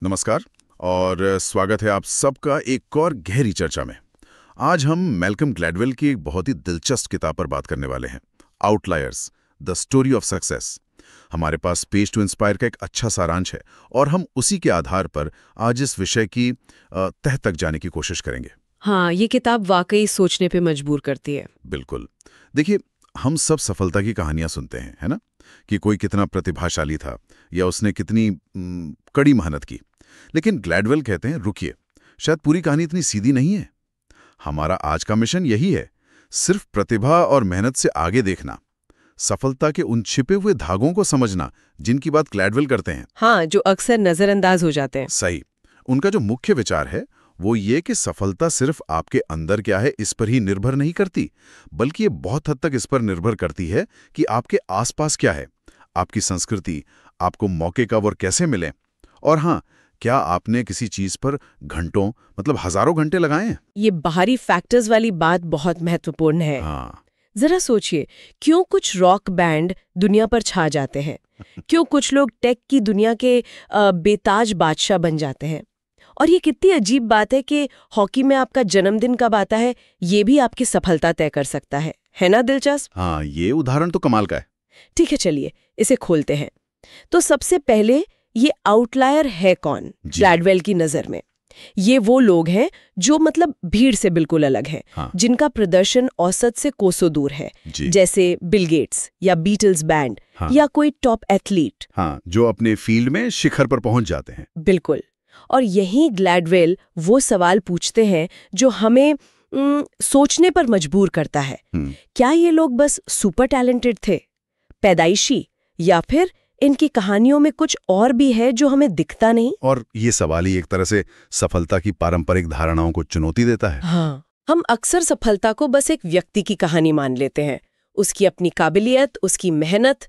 नमस्कार और स्वागत है आप सबका एक और गहरी चर्चा में। आज हम मैल्कम ग्लैडवेल की एक बहुत ही दिलचस्प किताब पर बात करने वाले हैं, outliers, the story of success. हमारे पास पेज टू इंस्पायर का एक अच्छा सारांश है और हम उसी के आधार पर आज इस विषय की तह तक जाने की कोशिश करेंगे। हाँ, ये किताब वाकई सोचने पे मजबूर करती है। बिल्कुल। देखिए, हम सब सफलता की कहानियां सुनते हैं, है ना, कि कोई कितना प्रतिभाशाली था या उसने कितनी कड़ी मेहनत की। लेकिन ग्लैडवेल कहते हैं, रुकिए, शायद पूरी कहानी इतनी सीधी नहीं है। हमारा आज का मिशन यही है, सिर्फ प्रतिभा और मेहनत से आगे देखना, सफलता के उन छिपे हुए धागों को समझना जिनकी बात ग्लैडवेल करते हैं। हाँ, जो अक्सर नजरअंदाज हो जाते हैं। सही। उनका जो मुख्य विचार है वो ये कि सफलता सिर्फ आपके अंदर क्या है इस पर ही निर्भर नहीं करती, बल्कि ये बहुत हद तक इस पर निर्भर करती है कि आपके आसपास क्या है, आपकी संस्कृति, आपको मौके कब और कैसे मिले, और हाँ, क्या आपने किसी चीज पर घंटों मतलब हजारों घंटे लगाए हैं। ये बाहरी फैक्टर्स वाली बात बहुत महत्वपूर्ण है। हाँ। जरा सोचिए, क्यों कुछ रॉक बैंड दुनिया पर छा जाते हैं? क्यों कुछ लोग टेक की दुनिया के बेताज बादशाह बन जाते हैं? और ये कितनी अजीब बात है कि हॉकी में आपका जन्मदिन कब आता है ये भी आपकी सफलता तय कर सकता है ना दिलचस्प? हाँ, ये उदाहरण तो कमाल का है। ठीक है, चलिए इसे खोलते हैं। तो सबसे पहले, ये आउटलायर है कौन ग्लैडवेल की नजर में? ये वो लोग हैं जो मतलब भीड़ से बिल्कुल अलग हैं। हाँ। जिनका प्रदर्शन औसत से कोसों दूर है, जैसे बिल गेट्स या बीटल्स बैंड। हाँ। या कोई टॉप एथलीट। हाँ, जो अपने फील्ड में शिखर पर पहुंच जाते हैं। बिल्कुल। और यही ग्लैडवेल वो सवाल पूछते हैं जो हमें सोचने पर मजबूर करता है। क्या ये लोग बस सुपर टैलेंटेड थे, पैदाइशी, या फिर इनकी कहानियों में कुछ और भी है जो हमें दिखता नहीं? और ये सवाल ही एक तरह से सफलता की पारंपरिक धारणाओं को चुनौती देता है। हाँ, हम अक्सर सफलता को बस एक व्यक्ति की कहानी मान लेते हैं, उसकी अपनी काबिलियत, उसकी मेहनत।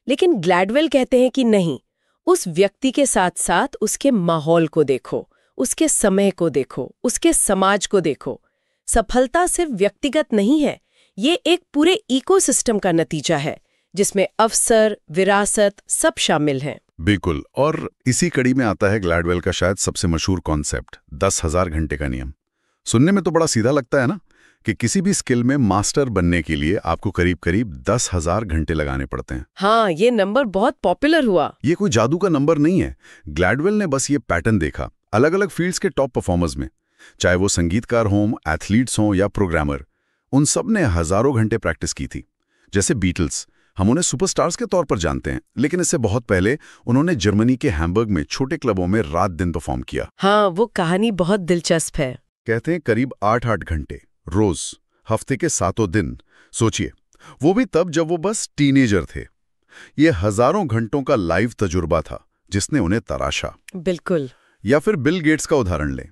लेकिन ग्लैडवेल कहते हैं कि नहीं, उस व्यक्ति के साथ साथ उसके माहौल को देखो, उसके समय को देखो, उसके समाज को देखो। सफलता सिर्फ व्यक्तिगत नहीं है, ये एक पूरे इकोसिस्टम का नतीजा है जिसमें अवसर, विरासत सब शामिल हैं। बिल्कुल। और इसी कड़ी में आता है ग्लैडवेल का शायद सबसे मशहूर कॉन्सेप्ट, 10,000 घंटे का नियम। सुनने में तो बड़ा सीधा लगता है ना, कि किसी भी स्किल में मास्टर बनने के लिए आपको करीब करीब 10,000 घंटे लगाने पड़ते हैं। हाँ, ये नंबर बहुत पॉपुलर हुआ। ये कोई जादू का नंबर नहीं है। ग्लैडवेल ने बस ये पैटर्न देखा अलग अलग फील्ड्स के टॉप परफॉर्मर्स में, चाहे वो संगीतकार हों, एथलीट्स हों या प्रोग्रामर। उन सब ने हजारों घंटे प्रैक्टिस की थी। जैसे बीटल्स, हम उन्हें सुपरस्टार्स के तौर पर जानते हैं, लेकिन इससे बहुत पहले उन्होंने जर्मनी के हैम्बर्ग में छोटे क्लबों में रात दिन परफॉर्म किया। हाँ, वो कहानी बहुत दिलचस्प है। कहते हैं करीब 8-8 घंटे रोज, हफ्ते के 7 दिन। सोचिए, वो भी तब जब वो बस टीनेजर थे। ये हजारों घंटों का लाइव तजुर्बा था जिसने उन्हें तराशा। बिल्कुल। या फिर बिल गेट्स का उदाहरण लें।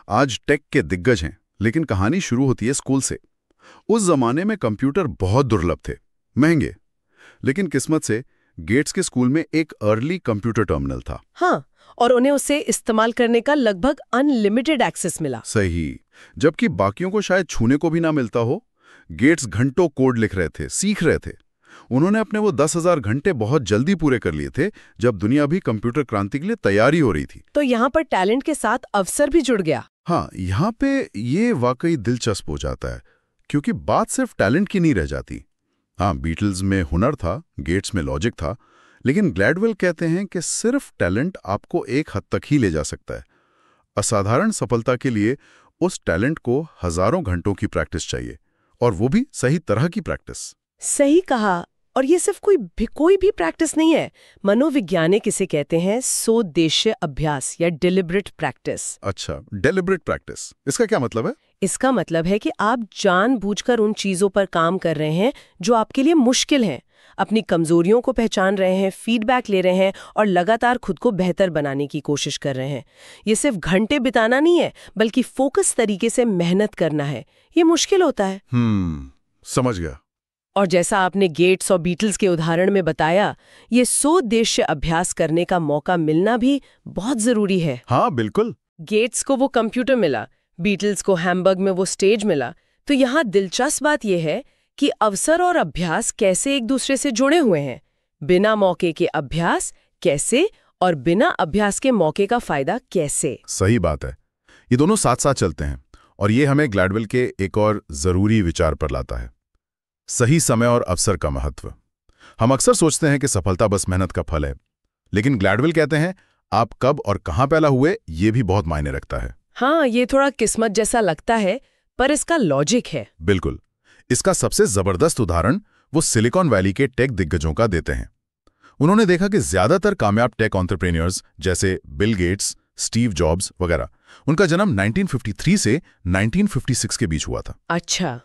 आज टेक के दिग्गज हैं, लेकिन कहानी शुरू होती है स्कूल से। उस जमाने में कंप्यूटर बहुत दुर्लभ थे, महंगे, लेकिन किस्मत से गेट्स के स्कूल में एक अर्ली कंप्यूटर टर्मिनल था। हाँ, और उन्हें उसे इस्तेमाल करने का लगभग अनलिमिटेड एक्सेस मिला। सही। जबकि बाकियों को शायद छूने को भी ना मिलता हो, गेट्स घंटों कोड लिख रहे थे, सीख रहे थे। उन्होंने अपने वो 10,000 घंटे बहुत जल्दी पूरे कर लिए थे, जब दुनिया भी कंप्यूटर क्रांति के लिए तैयारी हो रही थी। तो यहाँ पर टैलेंट के साथ अवसर भी जुड़ गया। हाँ, यहाँ पे ये वाकई दिलचस्प हो जाता है, क्योंकि बात सिर्फ टैलेंट की नहीं रह जाती। हाँ, बीटल्स में हुनर था, गेट्स में लॉजिक था, लेकिन ग्लैडवेल कहते हैं कि सिर्फ टैलेंट आपको एक हद तक ही ले जा सकता है। असाधारण सफलता के लिए उस टैलेंट को हजारों घंटों की प्रैक्टिस चाहिए, और वो भी सही तरह की प्रैक्टिस। सही कहा। और ये सिर्फ कोई भी प्रैक्टिस नहीं है। मनोवैज्ञानिक इसे कहते हैं सोद्देश्य अभ्यास या डिलिब्रेट प्रैक्टिस। अच्छा, डिलिब्रेट प्रैक्टिस, इसका क्या मतलब है? इसका मतलब है कि आप जानबूझकर उन चीजों पर काम कर रहे हैं जो आपके लिए मुश्किल हैं, अपनी कमजोरियों को पहचान रहे हैं, फीडबैक ले रहे हैं और लगातार खुद को बेहतर बनाने की कोशिश कर रहे हैं। ये सिर्फ घंटे बिताना नहीं है, बल्कि फोकस तरीके से मेहनत करना है। ये मुश्किल होता है। समझ गया। और जैसा आपने गेट्स और बीटल्स के उदाहरण में बताया, ये सोद्देश्य अभ्यास करने का मौका मिलना भी बहुत जरूरी है। हाँ, बिल्कुल। गेट्स को वो कंप्यूटर मिला, बीटल्स को हैम्बर्ग में वो स्टेज मिला। तो यहाँ दिलचस्प बात यह है कि अवसर और अभ्यास कैसे एक दूसरे से जुड़े हुए हैं। बिना मौके के अभ्यास कैसे और बिना अभ्यास के मौके का फायदा कैसे? सही बात है। ये दोनों साथ साथ चलते हैं और ये हमें ग्लैडवेल के एक और जरूरी विचार पर लाता है, सही समय और अवसर का महत्व। हम अक्सर सोचते हैं कि सफलता बस मेहनत का फल है, लेकिन ग्लैडवेल कहते हैं आप कब और कहां पैदा हुए ये भी बहुत मायने रखता है। हाँ, ये थोड़ा किस्मत जैसा लगता है, पर इसका लॉजिक है। बिल्कुल। इसका सबसे जबरदस्त उदाहरण वो सिलिकॉन वैली के टेक दिग्गजों का देते हैं। उन्होंने देखा कि ज्यादातर कामयाब टेक एंटरप्रेन्योर्स जैसे बिल गेट्स, स्टीव जॉब्स वगैरह, उनका जन्म 1953 से 1956 के बीच हुआ था। अच्छा,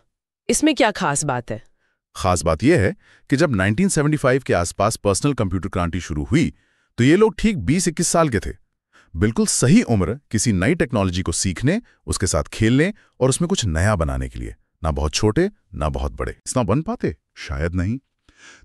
इसमें क्या खास बात है? खास बात यह है कि जब 1975 के आसपास पर्सनल कंप्यूटर क्रांति शुरू हुई तो ये लोग ठीक 20-21 साल के थे। बिल्कुल सही उम्र किसी नई टेक्नोलॉजी को सीखने, उसके साथ खेलने और उसमें कुछ नया बनाने के लिए। ना बहुत छोटे, ना बहुत बड़े। इतना बन पाते? शायद नहीं।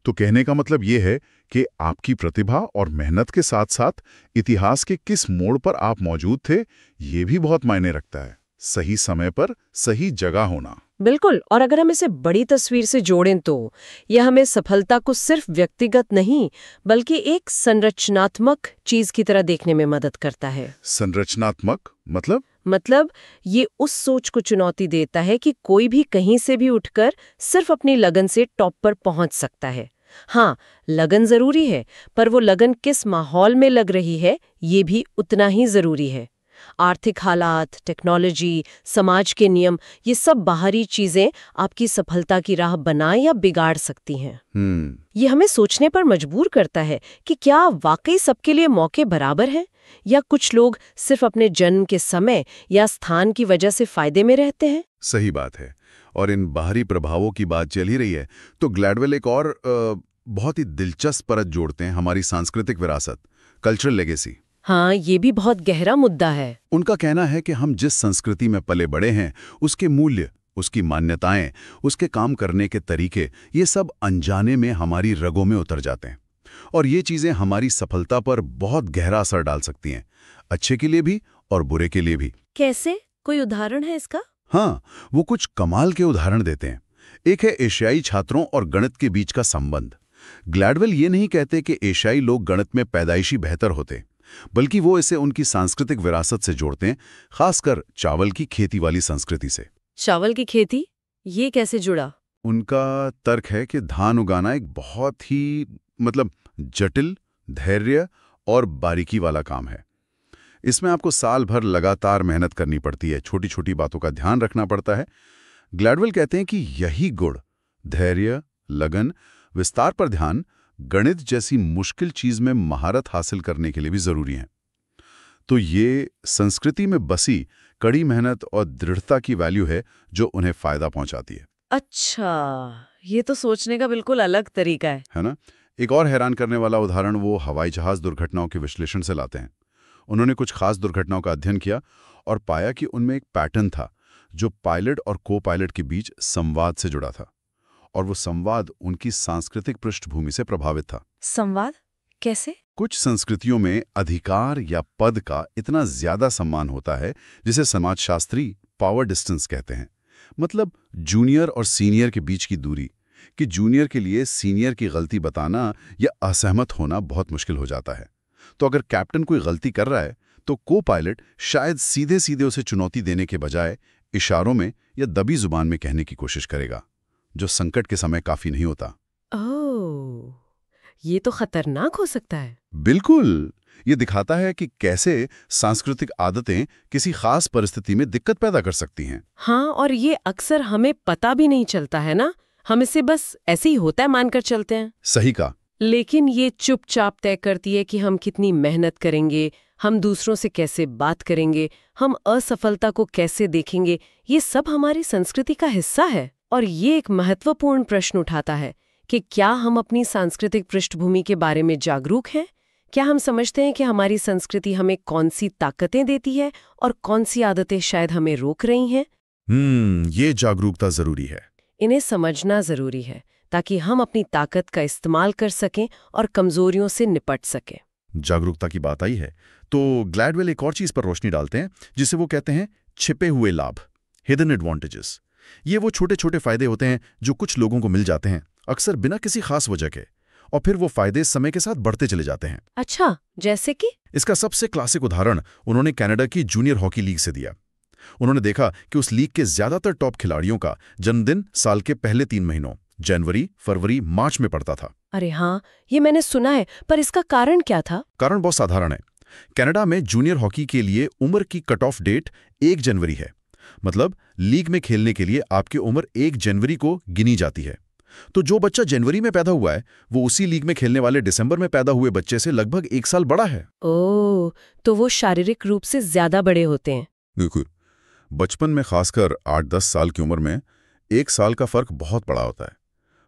तो कहने का मतलब ये है कि आपकी प्रतिभा और मेहनत के साथ साथ इतिहास के किस मोड़ पर आप मौजूद थे, ये भी बहुत मायने रखता है। सही समय पर सही जगह होना। बिल्कुल। और अगर हम इसे बड़ी तस्वीर से जोड़ें तो यह हमें सफलता को सिर्फ व्यक्तिगत नहीं बल्कि एक संरचनात्मक चीज की तरह देखने में मदद करता है। संरचनात्मक मतलब ये उस सोच को चुनौती देता है कि कोई भी कहीं से भी उठकर सिर्फ अपनी लगन से टॉप पर पहुंच सकता है। हाँ, लगन जरूरी है, पर वो लगन किस माहौल में लग रही है ये भी उतना ही जरूरी है। आर्थिक हालात, टेक्नोलॉजी, समाज के नियम, ये सब बाहरी चीजें आपकी सफलता की राह बना या बिगाड़ सकती हैं। ये हमें सोचने पर मजबूर करता है कि क्या वाकई सबके लिए मौके बराबर हैं, या कुछ लोग सिर्फ अपने जन्म के समय या स्थान की वजह से फायदे में रहते हैं। सही बात है। और इन बाहरी प्रभावों की बात चल ही रही है तो ग्लैडवेल एक और बहुत ही दिलचस्प परत जोड़ते हैं, हमारी सांस्कृतिक विरासत, कल्चरल लेगेसी। हाँ, ये भी बहुत गहरा मुद्दा है। उनका कहना है कि हम जिस संस्कृति में पले बड़े हैं, उसके मूल्य, उसकी मान्यताएं, उसके काम करने के तरीके, ये सब अनजाने में हमारी रगों में उतर जाते हैं। और ये चीजें हमारी सफलता पर बहुत गहरा असर डाल सकती हैं, अच्छे के लिए भी और बुरे के लिए भी। कैसे? कोई उदाहरण है इसका? हाँ, वो कुछ कमाल के उदाहरण देते हैं। एक है एशियाई छात्रों और गणित के बीच का संबंध। ग्लैडवेल ये नहीं कहते कि एशियाई लोग गणित में पैदाइशी बेहतर होते, बल्कि वो इसे उनकी सांस्कृतिक विरासत से जोड़ते हैं, खासकर चावल की खेती वाली संस्कृति से। चावल की खेती? ये कैसे जुड़ा? उनका तर्क है कि धान उगाना एक बहुत ही जटिल, धैर्य और बारीकी वाला काम है। इसमें आपको साल भर लगातार मेहनत करनी पड़ती है, छोटी छोटी बातों का ध्यान रखना पड़ता है। ग्लैडवेल कहते हैं कि यही गुण, धैर्य, लगन, विस्तार पर ध्यान, गणित जैसी मुश्किल चीज में महारत हासिल करने के लिए भी जरूरी है। तो ये संस्कृति में बसी कड़ी मेहनत और दृढ़ता की वैल्यू है जो उन्हें फायदा पहुंचाती है। अच्छा, ये तो सोचने का बिल्कुल अलग तरीका है ना? एक और हैरान करने वाला उदाहरण वो हवाई जहाज दुर्घटनाओं के विश्लेषण से लाते हैं। उन्होंने कुछ खास दुर्घटनाओं का अध्ययन किया और पाया कि उनमें एक पैटर्न था जो पायलट और को पायलट के बीच संवाद से जुड़ा था, और वो संवाद उनकी सांस्कृतिक पृष्ठभूमि से प्रभावित था। संवाद कैसे? कुछ संस्कृतियों में अधिकार या पद का इतना ज्यादा सम्मान होता है जिसे समाजशास्त्री पावर डिस्टेंस कहते हैं। मतलब जूनियर और सीनियर के बीच की दूरी, कि जूनियर के लिए सीनियर की गलती बताना या असहमत होना बहुत मुश्किल हो जाता है। तो अगर कैप्टन कोई गलती कर रहा है तो को पायलट शायद सीधे सीधे उसे चुनौती देने के बजाय इशारों में या दबी जुबान में कहने की कोशिश करेगा, जो संकट के समय काफी नहीं होता। ओह, ये तो खतरनाक हो सकता है। बिल्कुल। ये दिखाता है कि कैसे सांस्कृतिक आदतें किसी खास परिस्थिति में दिक्कत पैदा कर सकती हैं। हाँ, और ये अक्सर हमें पता भी नहीं चलता है ना, हम इसे बस ऐसे ही होता है मानकर चलते हैं। सही कहा। लेकिन ये चुपचाप तय करती है कि हम कितनी मेहनत करेंगे, हम दूसरों से कैसे बात करेंगे, हम असफलता को कैसे देखेंगे। ये सब हमारी संस्कृति का हिस्सा है। और ये एक महत्वपूर्ण प्रश्न उठाता है कि क्या हम अपनी सांस्कृतिक पृष्ठभूमि के बारे में जागरूक हैं? क्या हम समझते हैं कि हमारी संस्कृति हमें कौन सी ताकतें देती है और कौन सी आदतें शायद हमें रोक रही हैं? ये जागरूकता जरूरी है। इन्हें समझना जरूरी है ताकि हम अपनी ताकत का इस्तेमाल कर सकें और कमजोरियों से निपट सकें। जागरूकता की बात आई है तो ग्लैडवेल एक और चीज पर रोशनी डालते हैं जिसे वो कहते हैं छिपे हुए लाभ, हिडन एडवांटेजेस। ये वो छोटे छोटे फायदे होते हैं जो कुछ लोगों को मिल जाते हैं, अक्सर बिना किसी खास वजह के, और फिर वो फायदे समय के साथ बढ़ते चले जाते हैं। अच्छा, जैसे कि? इसका सबसे क्लासिक उदाहरण उन्होंने कनाडा की जूनियर हॉकी लीग से दिया। उन्होंने देखा कि उस लीग के ज्यादातर टॉप खिलाड़ियों का जन्मदिन साल के पहले 3 महीनों जनवरी, फरवरी, मार्च में पड़ता था। अरे हाँ, ये मैंने सुना है, पर इसका कारण क्या था? कारण बहुत साधारण है। कनाडा में जूनियर हॉकी के लिए उम्र की कट ऑफ डेट 1 जनवरी है। मतलब लीग में खेलने के लिए आपकी उम्र 1 जनवरी को गिनी जाती है। तो जो बच्चा जनवरी में पैदा हुआ है वो उसी लीग में खेलने वाले दिसंबर में पैदा हुए बच्चे से लगभग 1 साल बड़ा है। ओह, तो वो शारीरिक रूप से ज्यादा बड़े होते हैं। बिल्कुल। बचपन में खासकर 8-10 साल की उम्र में 1 साल का फर्क बहुत बड़ा होता है।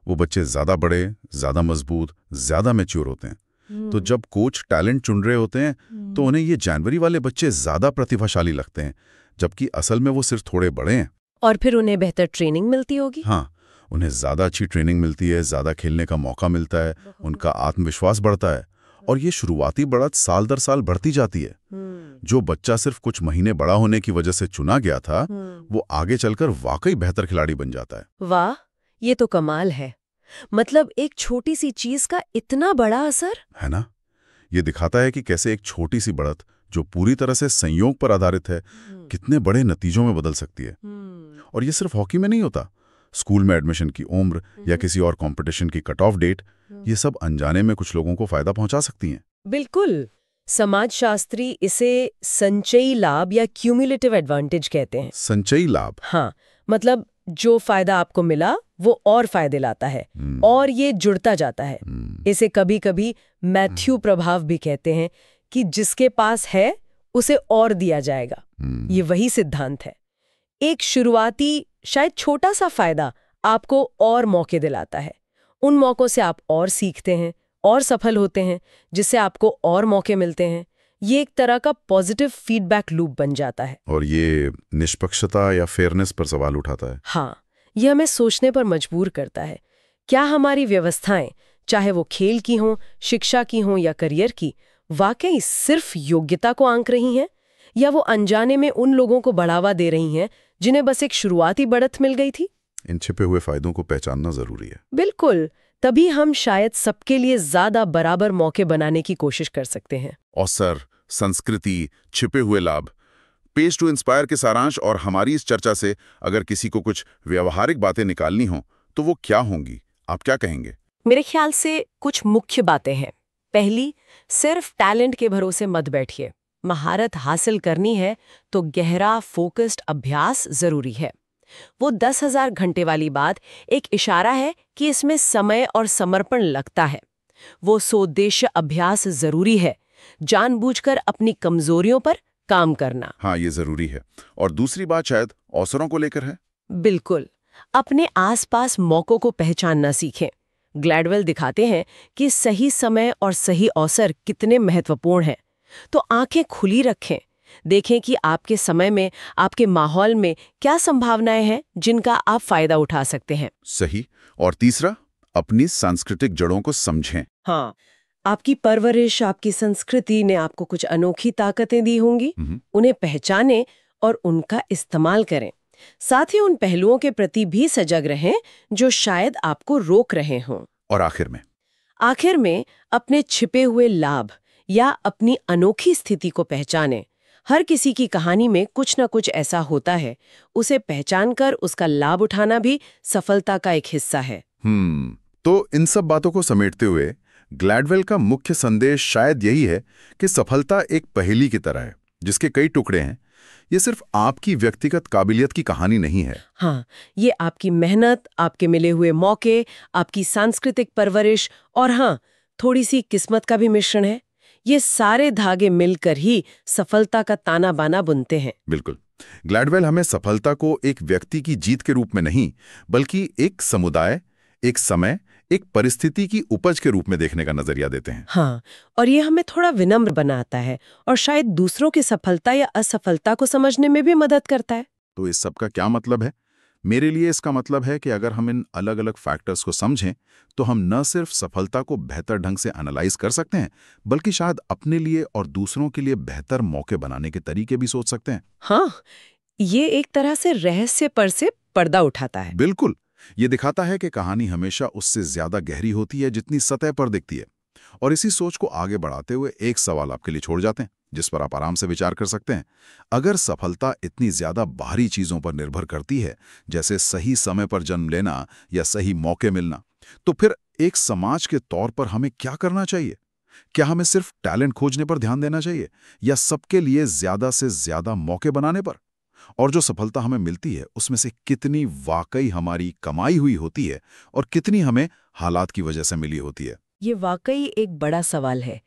वो बच्चे ज्यादा बड़े, ज्यादा मजबूत, ज्यादा मैच्योर होते हैं। तो जब कोच टैलेंट चुन रहे होते हैं तो उन्हें ये जनवरी वाले बच्चे ज्यादा प्रतिभाशाली लगते हैं, जबकि असल में वो सिर्फ थोड़े बड़े हैं। और फिर उन्हें बेहतर ट्रेनिंग मिलती होगी? हाँ, उन्हें ज्यादा अच्छी ट्रेनिंग मिलती है, ज्यादा खेलने का मौका मिलता है, उनका आत्मविश्वास बढ़ता है और ये शुरुआती बढ़त साल दर साल बढ़ती जाती है। जो बच्चा सिर्फ कुछ महीने बड़ा होने की वजह से चुना गया था वो आगे चलकर वाकई बेहतर खिलाड़ी बन जाता है। वाह, ये तो कमाल है। मतलब एक छोटी सी चीज का इतना बड़ा असर है ना। ये दिखाता है कि कैसे एक छोटी सी बढ़त जो पूरी तरह से संयोग पर आधारित है कितने बड़े नतीजों में बदल सकती है। और ये सिर्फ हॉकी में नहीं होता। स्कूल में एडमिशन की उम्र या किसी और कंपटीशन की कट ऑफ डेट, ये सब अनजाने में कुछ लोगों को फायदा पहुंचा सकती हैं। बिल्कुल। समाजशास्त्री इसे संचयी लाभ या क्यूमुलेटिव एडवांटेज कहते हैं। संचयी लाभ? हाँ, मतलब जो फायदा आपको मिला वो और फायदे लाता है और ये जुड़ता जाता है। इसे कभी कभी मैथ्यू प्रभाव भी कहते हैं कि जिसके पास है उसे और दिया जाएगा। ये वही सिद्धांत है। एक शुरुआती शायद छोटा सा फायदा आपको और मौके दिलाता है। उन मौकों से आप और सीखते हैं और सफल होते हैं, जिससे आपको और मौके मिलते हैं। ये एक तरह का पॉजिटिव फीडबैक लूप बन जाता है। और ये निष्पक्षता या फेयरनेस पर सवाल उठाता है। हाँ, यह हमें सोचने पर मजबूर करता है। क्या हमारी व्यवस्थाएं, चाहे वो खेल की हों, शिक्षा की हों या करियर की, वाकई सिर्फ योग्यता को आंक रही हैं, या वो अनजाने में उन लोगों को बढ़ावा दे रही हैं जिन्हें बस एक शुरुआती बढ़त मिल गई थी? इन छिपे हुए फायदों को पहचानना जरूरी है। बिल्कुल, तभी हम शायद सबके लिए ज्यादा बराबर मौके बनाने की कोशिश कर सकते हैं। अवसर, संस्कृति, छिपे हुए लाभ। पेज टू इंस्पायर के सारांश और हमारी इस चर्चा से अगर किसी को कुछ व्यवहारिक बातें निकालनी हो तो वो क्या होंगी? आप क्या कहेंगे? मेरे ख्याल से कुछ मुख्य बातें हैं। पहली, सिर्फ टैलेंट के भरोसे मत बैठिए। महारत हासिल करनी है तो गहरा फोकस्ड अभ्यास जरूरी है। वो 10,000 घंटे वाली बात एक इशारा है कि इसमें समय और समर्पण लगता है। वो सोद्देश्य अभ्यास जरूरी है, जानबूझकर अपनी कमजोरियों पर काम करना। हाँ, ये जरूरी है। और दूसरी बात शायद अवसरों को लेकर है। बिल्कुल, अपने आसपास मौकों को पहचानना सीखें। ग्लैडवेल दिखाते हैं कि सही समय और सही अवसर कितने महत्वपूर्ण हैं। तो आंखें खुली रखें, देखें कि आपके समय में, आपके माहौल में क्या संभावनाएं हैं जिनका आप फायदा उठा सकते हैं। सही। और तीसरा, अपनी सांस्कृतिक जड़ों को समझें। हाँ, आपकी परवरिश, आपकी संस्कृति ने आपको कुछ अनोखी ताकतें दी होंगी। उन्हें पहचानें और उनका इस्तेमाल करें। साथ ही उन पहलुओं के प्रति भी सजग रहें जो शायद आपको रोक रहे हों। और आखिर में अपने छिपे हुए लाभ या अपनी अनोखी स्थिति को पहचानें। हर किसी की कहानी में कुछ न कुछ ऐसा होता है। उसे पहचानकर उसका लाभ उठाना भी सफलता का एक हिस्सा है। तो इन सब बातों को समेटते हुए ग्लैडवेल का मुख्य संदेश शायद यही है कि सफलता एक पहेली की तरह है जिसके कई टुकड़े हैं। ये सिर्फ आपकी व्यक्तिगत काबिलियत की कहानी नहीं है। हाँ, ये आपकी मेहनत, आपके मिले हुए मौके, आपकी सांस्कृतिक परवरिश और हाँ, थोड़ी सी किस्मत का भी मिश्रण है। ये सारे धागे मिलकर ही सफलता का ताना बाना बुनते हैं। बिल्कुल। ग्लैडवेल हमें सफलता को एक व्यक्ति की जीत के रूप में नहीं, बल्कि एक समुदाय, एक समय, एक परिस्थिति की उपज के रूप में देखने का नजरिया देते हैं। हाँ, और ये हमें थोड़ा विनम्र बनाता है और शायद दूसरों की सफलता या असफलता को समझने में भी मदद करता है। तो इस सब का क्या मतलब है? मेरे लिए इसका मतलब है कि अगर हम इन अलग अलग फैक्टर्स को समझें तो हम न सिर्फ सफलता को बेहतर ढंग से एनालाइज कर सकते हैं, बल्कि शायद अपने लिए और दूसरों के लिए बेहतर मौके बनाने के तरीके भी सोच सकते हैं। हाँ, ये एक तरह से रहस्य पर से पर्दा उठाता है। बिल्कुल। ये दिखाता है कि कहानी हमेशा उससे ज्यादा गहरी होती है जितनी सतह पर दिखती है। और इसी सोच को आगे बढ़ाते हुए एक सवाल आपके लिए छोड़ जाते हैं, जिस पर आप आराम से विचार कर सकते हैं। अगर सफलता इतनी ज्यादा बाहरी चीजों पर निर्भर करती है, जैसे सही समय पर जन्म लेना या सही मौके मिलना, तो फिर एक समाज के तौर पर हमें क्या करना चाहिए? क्या हमें सिर्फ टैलेंट खोजने पर ध्यान देना चाहिए, या सबके लिए ज्यादा से ज्यादा मौके बनाने पर? और जो सफलता हमें मिलती है उसमें से कितनी वाकई हमारी कमाई हुई होती है और कितनी हमें हालात की वजह से मिली होती है? ये वाकई एक बड़ा सवाल है।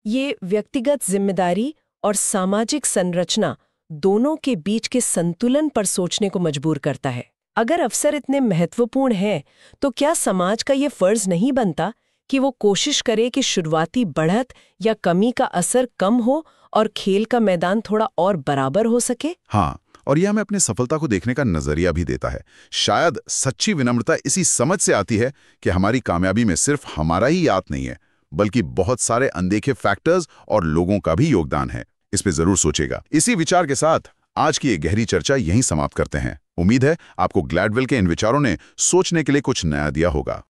ये व्यक्तिगत जिम्मेदारी और सामाजिक संरचना दोनों के बीच के संतुलन पर सोचने को मजबूर करता है। अगर अवसर इतने महत्वपूर्ण हैं, तो क्या समाज का ये फर्ज नहीं बनता कि वो कोशिश करे कि शुरुआती बढ़त या कमी का असर कम हो और खेल का मैदान थोड़ा और बराबर हो सके? हाँ, और यह हमें अपनी सफलता को देखने का नजरिया भी देता है। शायद सच्ची विनम्रता इसी समझ से आती है कि हमारी कामयाबी में सिर्फ हमारा ही हाथ नहीं है, बल्कि बहुत सारे अनदेखे फैक्टर्स और लोगों का भी योगदान है। इस पे जरूर सोचेगा। इसी विचार के साथ आज की ये गहरी चर्चा यहीं समाप्त करते हैं। उम्मीद है आपको ग्लैडवेल के इन विचारों ने सोचने के लिए कुछ नया दिया होगा।